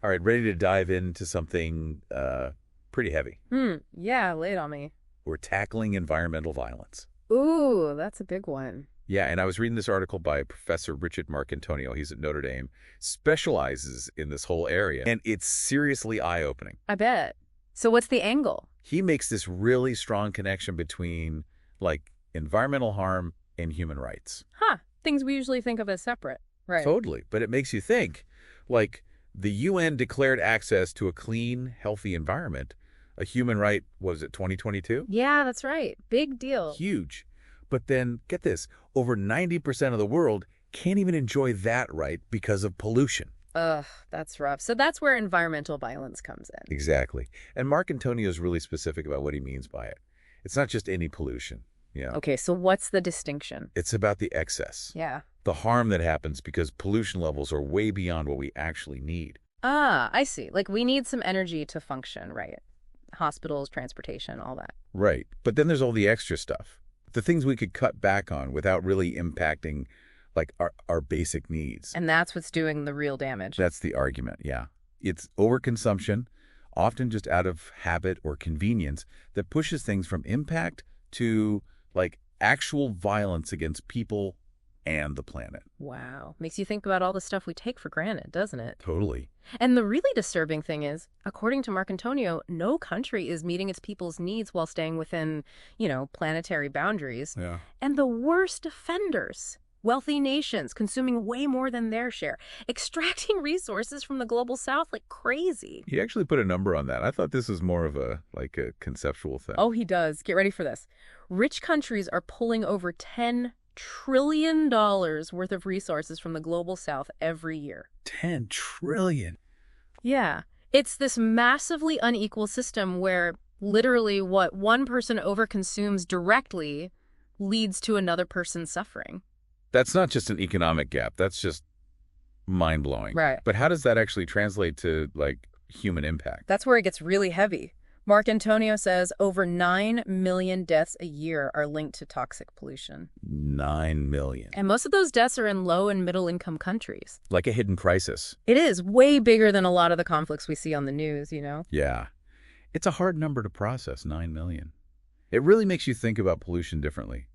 All right, ready to dive into something pretty heavy. Yeah, lay it on me. We're tackling environmental violence. Ooh, that's a big one. Yeah, and I was reading this article by Professor Richard Marcantonio. He's at Notre Dame, specializes in this whole area, and it's seriously eye-opening. I bet. So what's the angle? He makes this really strong connection between, like, environmental harm and human rights. Huh. Things we usually think of as separate. Right. Totally, but it makes you think, like, the UN declared access to a clean, healthy environment a human right, was it 2022? Yeah, that's right. Big deal. Huge. But then, get this, over 90% of the world can't even enjoy that right because of pollution. Ugh, that's rough. So that's where environmental violence comes in. Exactly. And Mark Antonio is really specific about what he means by it. It's not just any pollution. Yeah. Okay, so what's the distinction? It's about the excess. Yeah. The harm that happens because pollution levels are way beyond what we actually need. Ah, I see. Like we need some energy to function, right? Hospitals, transportation, all that. Right. But then there's all the extra stuff. The things we could cut back on without really impacting, like, our basic needs. And that's what's doing the real damage. That's the argument, yeah. It's overconsumption, often just out of habit or convenience, that pushes things from impact to, like, actual violence against people and the planet. Wow. Makes you think about all the stuff we take for granted, doesn't it? Totally. And the really disturbing thing is, according to Marcantonio, no country is meeting its people's needs while staying within, planetary boundaries. Yeah. And the worst offenders, wealthy nations consuming way more than their share, extracting resources from the global south like crazy. He actually put a number on that. I thought this was more of a conceptual thing. Oh, he does. Get ready for this. Rich countries are pulling over $10 trillion worth of resources from the global south every year. 10 trillion. Yeah. It's this massively unequal system where literally what one person overconsumes directly leads to another person suffering. That's not just an economic gap. That's just mind-blowing. Right. But how does that actually translate to, like, human impact? That's where it gets really heavy. Marcantonio says over 9 million deaths a year are linked to toxic pollution. 9 million. And most of those deaths are in low and middle income countries. Like a hidden crisis. It is way bigger than a lot of the conflicts we see on the news, Yeah. It's a hard number to process, 9 million. It really makes you think about pollution differently,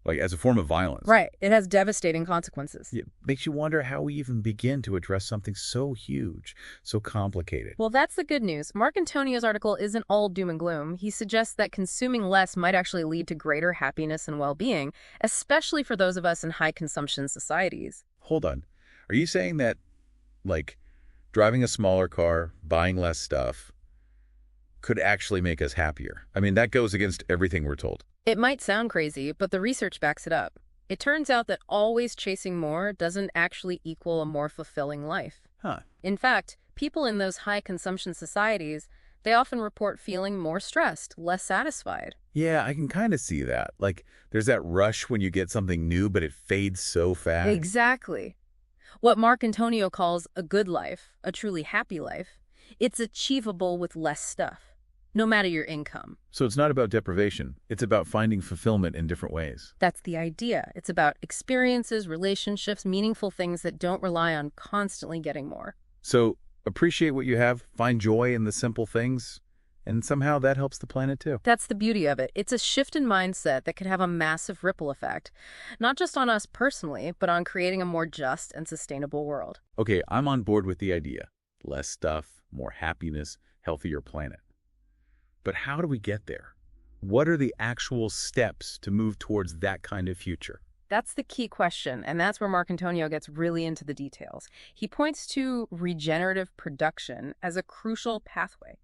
like as a form of violence. Right. It has devastating consequences. It makes you wonder how we even begin to address something so huge, so complicated. Well, that's the good news. Marcantonio's article isn't all doom and gloom. He suggests that consuming less might actually lead to greater happiness and well-being, especially for those of us in high-consumption societies. Hold on. Are you saying that, like, driving a smaller car, buying less stuff, could actually make us happier? I mean, that goes against everything we're told. It might sound crazy, but the research backs it up. It turns out that always chasing more doesn't actually equal a more fulfilling life. Huh. In fact, people in those high-consumption societies, they often report feeling more stressed, less satisfied. Yeah, I can kind of see that. Like, there's that rush when you get something new, but it fades so fast. Exactly. What Marcantonio calls a good life, a truly happy life, it's achievable with less stuff, no matter your income. So it's not about deprivation. It's about finding fulfillment in different ways. That's the idea. It's about experiences, relationships, meaningful things that don't rely on constantly getting more. So appreciate what you have, find joy in the simple things, and somehow that helps the planet too. That's the beauty of it. It's a shift in mindset that could have a massive ripple effect, not just on us personally, but on creating a more just and sustainable world. Okay, I'm on board with the idea. Less stuff, more happiness, healthier planet. But how do we get there? What are the actual steps to move towards that kind of future? That's the key question, and that's where Marcantonio gets really into the details. He points to regenerative production as a crucial pathway,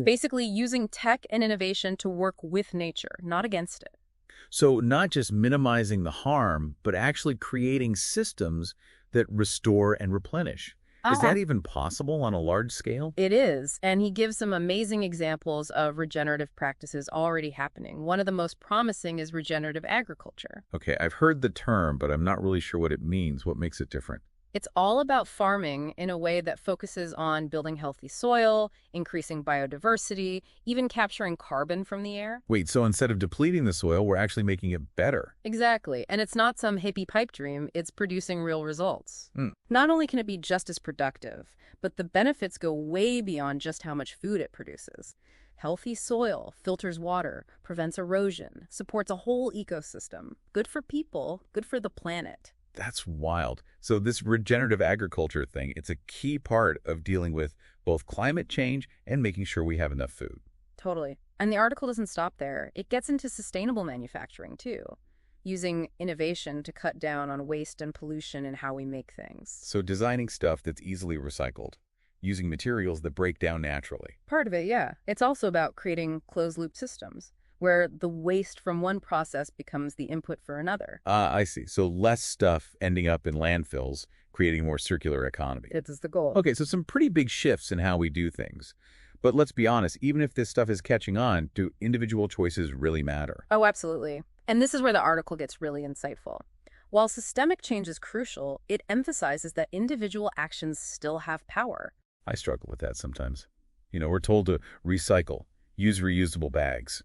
basically using tech and innovation to work with nature, not against it. So not just minimizing the harm, but actually creating systems that restore and replenish. Is that even possible on a large scale? It is, and he gives some amazing examples of regenerative practices already happening. One of the most promising is regenerative agriculture. Okay, I've heard the term, but I'm not really sure what it means. What makes it different? It's all about farming in a way that focuses on building healthy soil, increasing biodiversity, even capturing carbon from the air. Wait, so instead of depleting the soil, we're actually making it better. Exactly. And it's not some hippie pipe dream, it's producing real results. Hmm. Not only can it be just as productive, but the benefits go way beyond just how much food it produces. Healthy soil filters water, prevents erosion, supports a whole ecosystem. Good for people, good for the planet. That's wild. So this regenerative agriculture thing, it's a key part of dealing with both climate change and making sure we have enough food. Totally. And the article doesn't stop there. It gets into sustainable manufacturing, too, using innovation to cut down on waste and pollution in how we make things. So designing stuff that's easily recycled, using materials that break down naturally. Part of it, yeah. It's also about creating closed-loop systems, where the waste from one process becomes the input for another. I see. So less stuff ending up in landfills, creating a more circular economy. It is the goal. Okay, so some pretty big shifts in how we do things. But let's be honest, even if this stuff is catching on, do individual choices really matter? Oh, absolutely. And this is where the article gets really insightful. While systemic change is crucial, it emphasizes that individual actions still have power. I struggle with that sometimes. We're told to recycle, use reusable bags.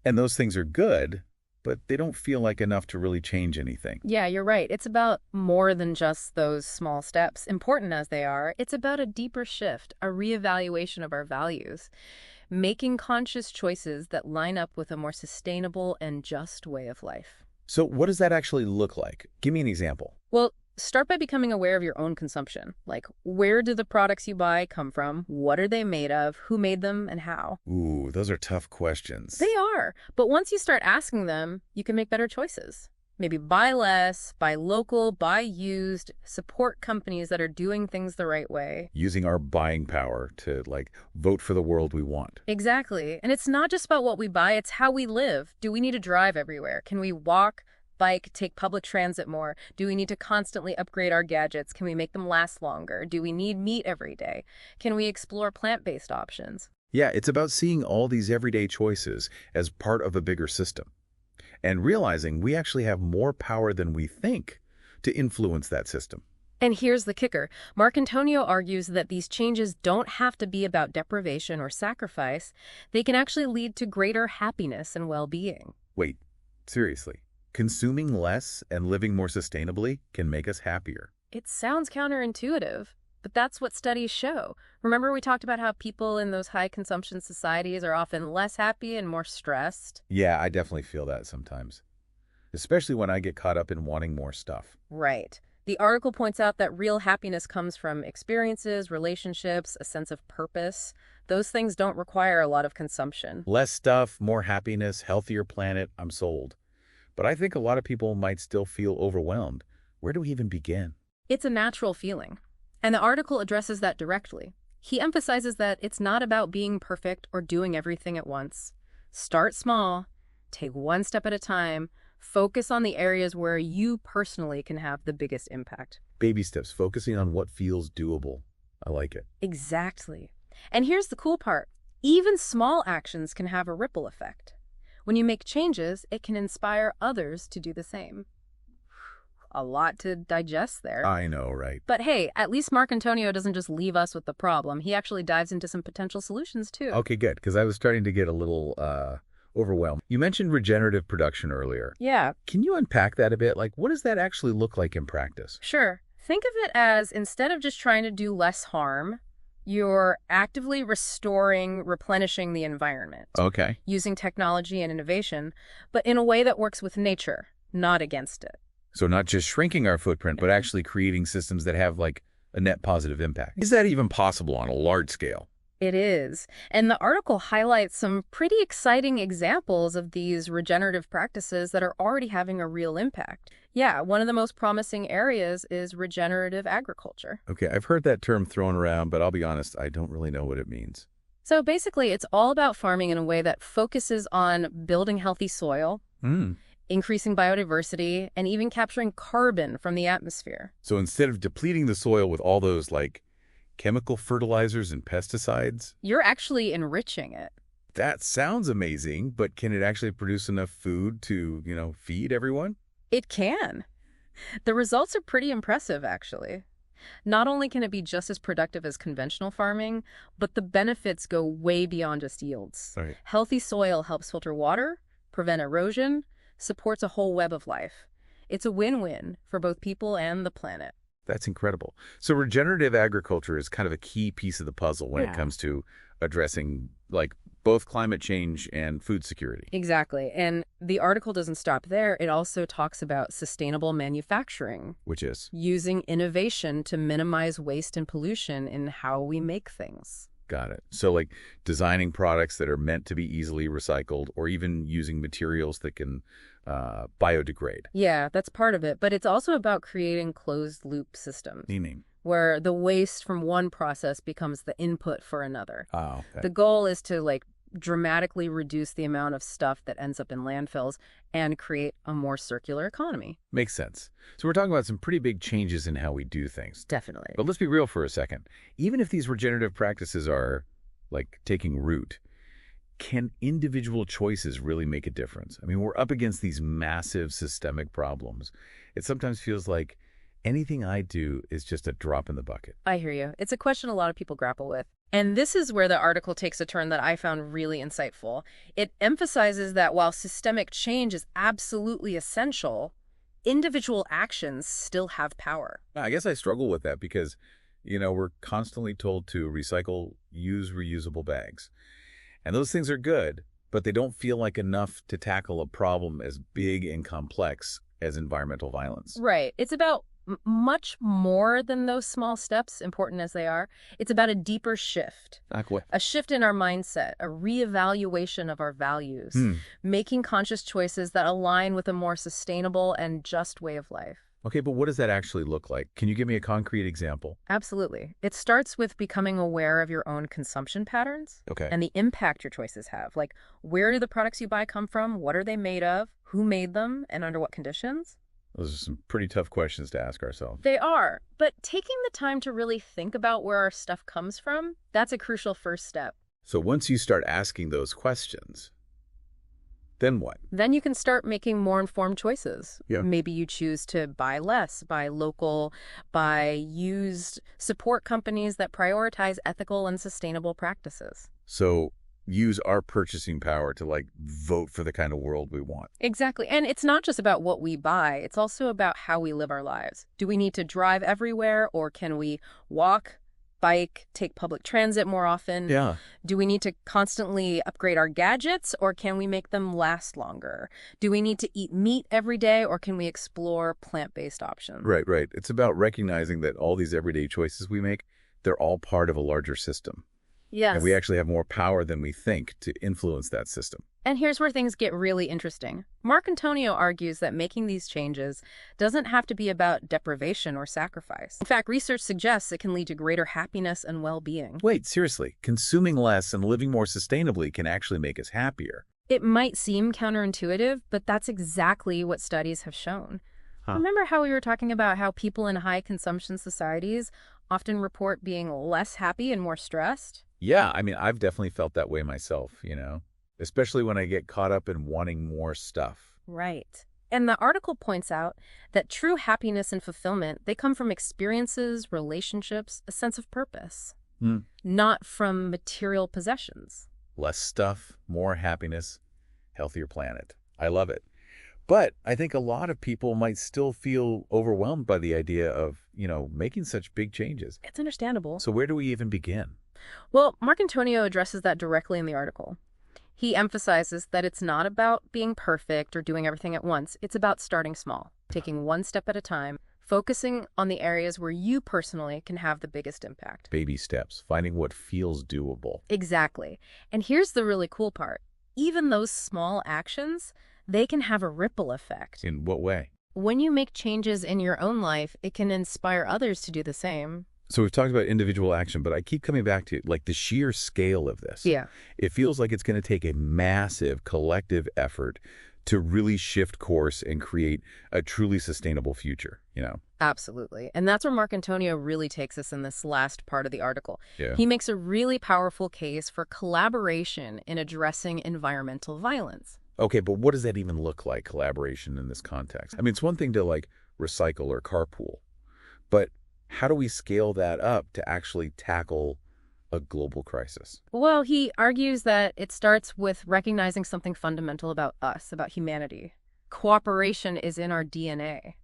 And those things are good, but they don't feel like enough to really change anything. Yeah, you're right. It's about more than just those small steps, important as they are. It's about a deeper shift, a reevaluation of our values, making conscious choices that line up with a more sustainable and just way of life. So what does that actually look like? Give me an example. Well, start by becoming aware of your own consumption. Like, where do the products you buy come from? What are they made of? Who made them and how? Ooh, those are tough questions. They are. But once you start asking them, you can make better choices. Maybe buy less, buy local, buy used, support companies that are doing things the right way. Using our buying power to, vote for the world we want. Exactly. And it's not just about what we buy, it's how we live. Do we need to drive everywhere? Can we walk, bike, take public transit more? Do we need to constantly upgrade our gadgets? Can we make them last longer? Do we need meat every day? Can we explore plant-based options? Yeah, it's about seeing all these everyday choices as part of a bigger system and realizing we actually have more power than we think to influence that system. And here's the kicker. Marcantonio argues that these changes don't have to be about deprivation or sacrifice. They can actually lead to greater happiness and well-being. Wait, seriously? Consuming less and living more sustainably can make us happier. It sounds counterintuitive, but that's what studies show. Remember we talked about how people in those high-consumption societies are often less happy and more stressed? Yeah, I definitely feel that sometimes, especially when I get caught up in wanting more stuff. Right. The article points out that real happiness comes from experiences, relationships, a sense of purpose. Those things don't require a lot of consumption. Less stuff, more happiness, healthier planet, I'm sold. But I think a lot of people might still feel overwhelmed. Where do we even begin? It's a natural feeling. And the article addresses that directly. He emphasizes that it's not about being perfect or doing everything at once. Start small, take one step at a time, focus on the areas where you personally can have the biggest impact. Baby steps, focusing on what feels doable. I like it. Exactly. And here's the cool part. Even small actions can have a ripple effect. When you make changes, it can inspire others to do the same. A lot to digest there. I know, right? But hey, at least Marcantonio doesn't just leave us with the problem. He actually dives into some potential solutions, too. Okay, good, because I was starting to get a little overwhelmed. You mentioned regenerative production earlier. Yeah. Can you unpack that a bit? What does that actually look like in practice? Sure. Think of it as, instead of just trying to do less harm, you're actively restoring, replenishing the environment. Okay. Using technology and innovation, but in a way that works with nature, not against it. So not just shrinking our footprint, but actually creating systems that have, a net positive impact. Is that even possible on a large scale? It is. And the article highlights some pretty exciting examples of these regenerative practices that are already having a real impact. Yeah, one of the most promising areas is regenerative agriculture. Okay, I've heard that term thrown around, but I'll be honest, I don't really know what it means. So basically, it's all about farming in a way that focuses on building healthy soil, increasing biodiversity, and even capturing carbon from the atmosphere. So instead of depleting the soil with all those, chemical fertilizers and pesticides? You're actually enriching it. That sounds amazing, but can it actually produce enough food to, feed everyone? It can. The results are pretty impressive, actually. Not only can it be just as productive as conventional farming, but the benefits go way beyond just yields. Right. Healthy soil helps filter water, prevent erosion, supports a whole web of life. It's a win-win for both people and the planet. That's incredible. So regenerative agriculture is kind of a key piece of the puzzle when it Yeah. comes to addressing like both climate change and food security. Exactly. And the article doesn't stop there. It also talks about sustainable manufacturing, Which is, using innovation to minimize waste and pollution in how we make things. got it. So like designing products that are meant to be easily recycled or even using materials that can biodegrade. Yeah, that's part of it. But it's also about creating closed-loop systems Meaning, where the waste from one process becomes the input for another. oh, okay. The goal is to dramatically reduce the amount of stuff that ends up in landfills and create a more circular economy. Makes sense. So we're talking about some pretty big changes in how we do things. Definitely. But let's be real for a second. Even if these regenerative practices are like taking root, can individual choices really make a difference? I mean, we're up against these massive systemic problems. It sometimes feels like anything I do is just a drop in the bucket. I hear you. It's a question a lot of people grapple with. And this is where the article takes a turn that I found really insightful. It emphasizes that while systemic change is absolutely essential, individual actions still have power. I guess I struggle with that because, we're constantly told to recycle, use reusable bags. And those things are good, but they don't feel like enough to tackle a problem as big and complex as environmental violence. Right. It's about much more than those small steps, important as they are. It's about a deeper shift, a shift in our mindset, a reevaluation of our values, making conscious choices that align with a more sustainable and just way of life. Okay, but what does that actually look like? Can you give me a concrete example? Absolutely. It starts with becoming aware of your own consumption patterns Okay. and the impact your choices have. Like, where do the products you buy come from? What are they made of? Who made them? And under what conditions? Those are some pretty tough questions to ask ourselves. They are. But taking the time to really think about where our stuff comes from, that's a crucial first step. So once you start asking those questions, then what? Then you can start making more informed choices. Yeah. Maybe you choose to buy less, buy local, buy used, support companies that prioritize ethical and sustainable practices. So use our purchasing power to vote for the kind of world we want. Exactly. And it's not just about what we buy. It's also about how we live our lives. Do we need to drive everywhere, or can we walk, bike, take public transit more often? Yeah. Do we need to constantly upgrade our gadgets, or can we make them last longer? Do we need to eat meat every day, or can we explore plant-based options? Right. It's about recognizing that all these everyday choices we make, they're all part of a larger system. Yes. And we actually have more power than we think to influence that system. And here's where things get really interesting. Marcantonio argues that making these changes doesn't have to be about deprivation or sacrifice. In fact, research suggests it can lead to greater happiness and well-being. Wait, seriously, consuming less and living more sustainably can actually make us happier. It might seem counterintuitive, but that's exactly what studies have shown. Huh. Remember how we were talking about how people in high consumption societies often report being less happy and more stressed? Yeah, I mean, I've definitely felt that way myself, especially when I get caught up in wanting more stuff. Right. And the article points out that true happiness and fulfillment, they come from experiences, relationships, a sense of purpose, not from material possessions. Less stuff, more happiness, healthier planet. I love it. But I think a lot of people might still feel overwhelmed by the idea of, making such big changes. It's understandable. So where do we even begin? Well, Marcantonio addresses that directly in the article. He emphasizes that it's not about being perfect or doing everything at once. It's about starting small, taking one step at a time, focusing on the areas where you personally can have the biggest impact. Baby steps, finding what feels doable. Exactly. And here's the really cool part. Even those small actions, they can have a ripple effect. In what way? When you make changes in your own life, it can inspire others to do the same. So we've talked about individual action, but I keep coming back to the sheer scale of this. Yeah. It feels like it's going to take a massive collective effort to really shift course and create a truly sustainable future, Absolutely. And that's where Marcantonio really takes us in this last part of the article. Yeah. He makes a really powerful case for collaboration in addressing environmental violence. Okay, but what does that even look like, collaboration in this context? I mean, it's one thing to recycle, or carpool. But how do we scale that up to actually tackle a global crisis? Well, he argues that it starts with recognizing something fundamental about us, about humanity. Cooperation is in our DNA.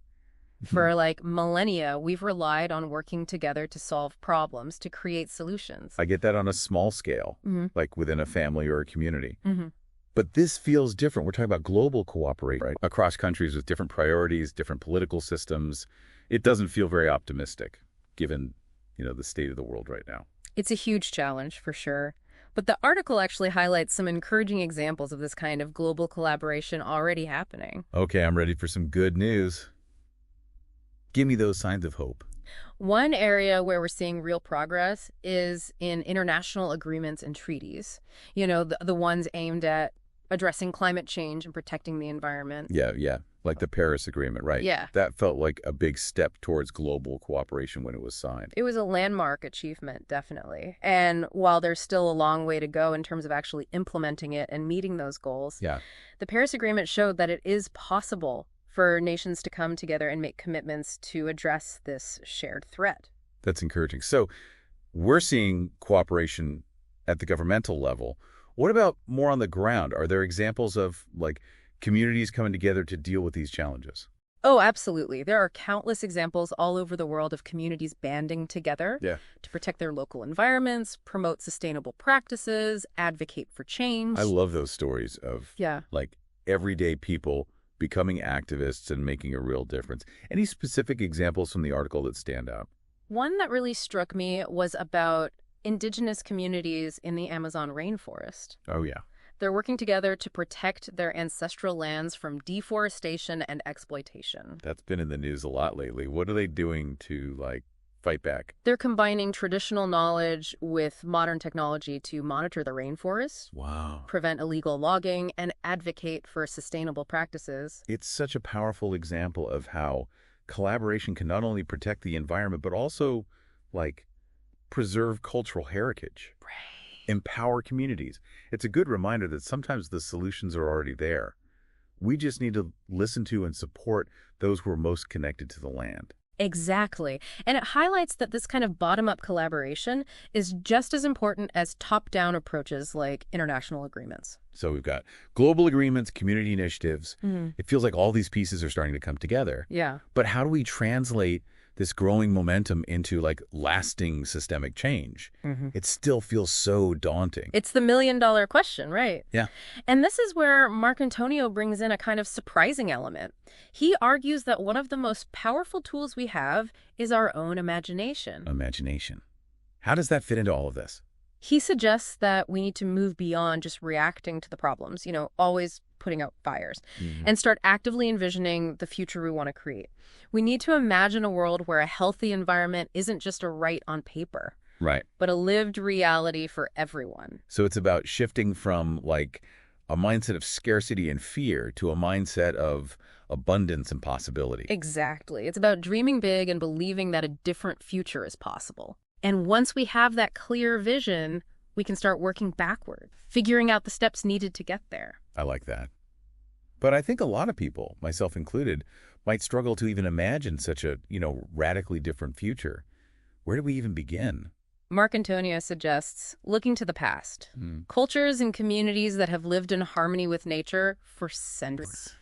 For like millennia, we've relied on working together to solve problems, to create solutions. I get that on a small scale, Mhm. like within a family or a community. Mhm. But this feels different. We're talking about global cooperation, right? Across countries with different priorities, different political systems. It doesn't feel very optimistic, given, the state of the world right now. It's a huge challenge, for sure. But the article actually highlights some encouraging examples of this kind of global collaboration already happening. Okay, I'm ready for some good news. Give me those signs of hope. One area where we're seeing real progress is in international agreements and treaties. The ones aimed at addressing climate change and protecting the environment. Yeah. Like the Paris Agreement, right? Yeah. That felt like a big step towards global cooperation when it was signed. It was a landmark achievement, definitely. And while there's still a long way to go in terms of actually implementing it and meeting those goals, Yeah. the Paris Agreement showed that it is possible for nations to come together and make commitments to address this shared threat. That's encouraging. So we're seeing cooperation at the governmental level. What about more on the ground? Are there examples of, communities coming together to deal with these challenges? Oh, absolutely. There are countless examples all over the world of communities banding together Yeah. to protect their local environments, promote sustainable practices, advocate for change. I love those stories of, Yeah. everyday people becoming activists and making a real difference. Any specific examples from the article that stand out? One that really struck me was about indigenous communities in the Amazon rainforest. Oh, yeah. They're working together to protect their ancestral lands from deforestation and exploitation. That's been in the news a lot lately. What are they doing to, fight back? They're combining traditional knowledge with modern technology to monitor the rainforest, Wow. prevent illegal logging, and advocate for sustainable practices. It's such a powerful example of how collaboration can not only protect the environment, but also, preserve cultural heritage. Right. Empower communities. It's a good reminder that sometimes the solutions are already there. We just need to listen to and support those who are most connected to the land. Exactly. And it highlights that this kind of bottom-up collaboration is just as important as top-down approaches like international agreements. So we've got global agreements, community initiatives. It feels like all these pieces are starting to come together. Yeah. But how do we translate this growing momentum into, lasting systemic change? It still feels so daunting. It's the million-dollar question, right? Yeah. And this is where Marcantonio brings in a kind of surprising element. He argues that one of the most powerful tools we have is our own imagination. Imagination. How does that fit into all of this? He suggests that we need to move beyond just reacting to the problems, always putting out fires, and start actively envisioning the future we want to create. We need to imagine a world where a healthy environment isn't just a right on paper, Right. but a lived reality for everyone. So it's about shifting from, a mindset of scarcity and fear to a mindset of abundance and possibility. Exactly. It's about dreaming big and believing that a different future is possible. And once we have that clear vision, we can start working backward, figuring out the steps needed to get there. I like that. But I think a lot of people, myself included, might struggle to even imagine such a, radically different future. Where do we even begin? Marcantonio suggests looking to the past. Cultures and communities that have lived in harmony with nature for centuries.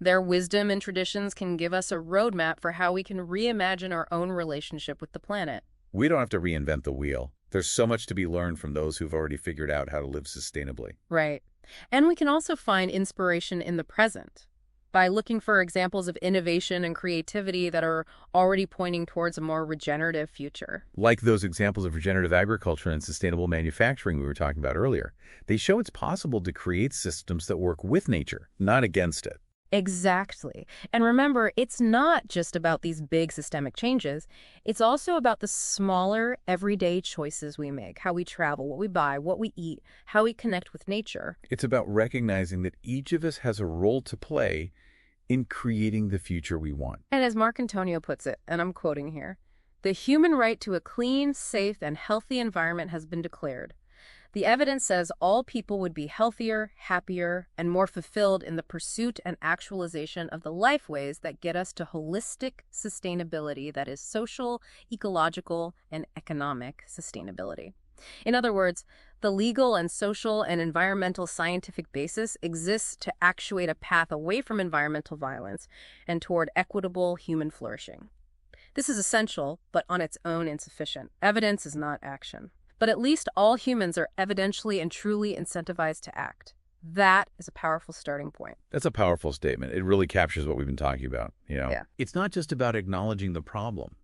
Their wisdom and traditions can give us a roadmap for how we can reimagine our own relationship with the planet. We don't have to reinvent the wheel. There's so much to be learned from those who've already figured out how to live sustainably. Right. And we can also find inspiration in the present by looking for examples of innovation and creativity that are already pointing towards a more regenerative future. Like those examples of regenerative agriculture and sustainable manufacturing we were talking about earlier. They show it's possible to create systems that work with nature, not against it. Exactly. And remember, it's not just about these big systemic changes. It's also about the smaller, everyday choices we make, how we travel, what we buy, what we eat, how we connect with nature. It's about recognizing that each of us has a role to play in creating the future we want. And as Marcantonio puts it, and I'm quoting here, the human right to a clean, safe, and healthy environment has been declared. The evidence says all people would be healthier, happier, and more fulfilled in the pursuit and actualization of the lifeways that get us to holistic sustainability that is social, ecological, and economic sustainability. In other words, the legal and social and environmental scientific basis exists to actuate a path away from environmental violence and toward equitable human flourishing. This is essential, but on its own insufficient. Evidence is not action. But at least all humans are evidentially and truly incentivized to act. That is a powerful starting point. That's a powerful statement. It really captures what we've been talking about. Yeah. It's not just about acknowledging the problem.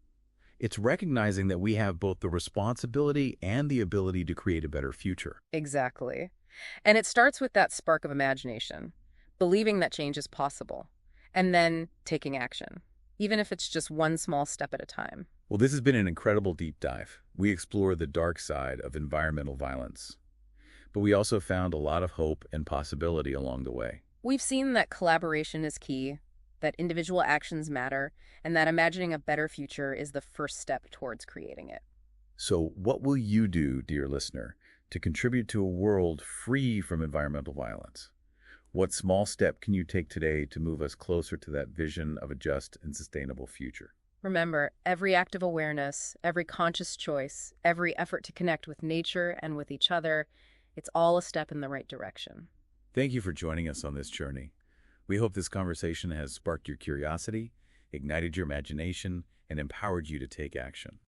It's recognizing that we have both the responsibility and the ability to create a better future. Exactly. And it starts with that spark of imagination, believing that change is possible, and then taking action, even if it's just one small step at a time. Well, this has been an incredible deep dive. We explore the dark side of environmental violence, but we also found a lot of hope and possibility along the way. We've seen that collaboration is key, that individual actions matter, and that imagining a better future is the first step towards creating it. So what will you do, dear listener, to contribute to a world free from environmental violence? What small step can you take today to move us closer to that vision of a just and sustainable future? Remember, every act of awareness, every conscious choice, every effort to connect with nature and with each other, it's all a step in the right direction. Thank you for joining us on this journey. We hope this conversation has sparked your curiosity, ignited your imagination, and empowered you to take action.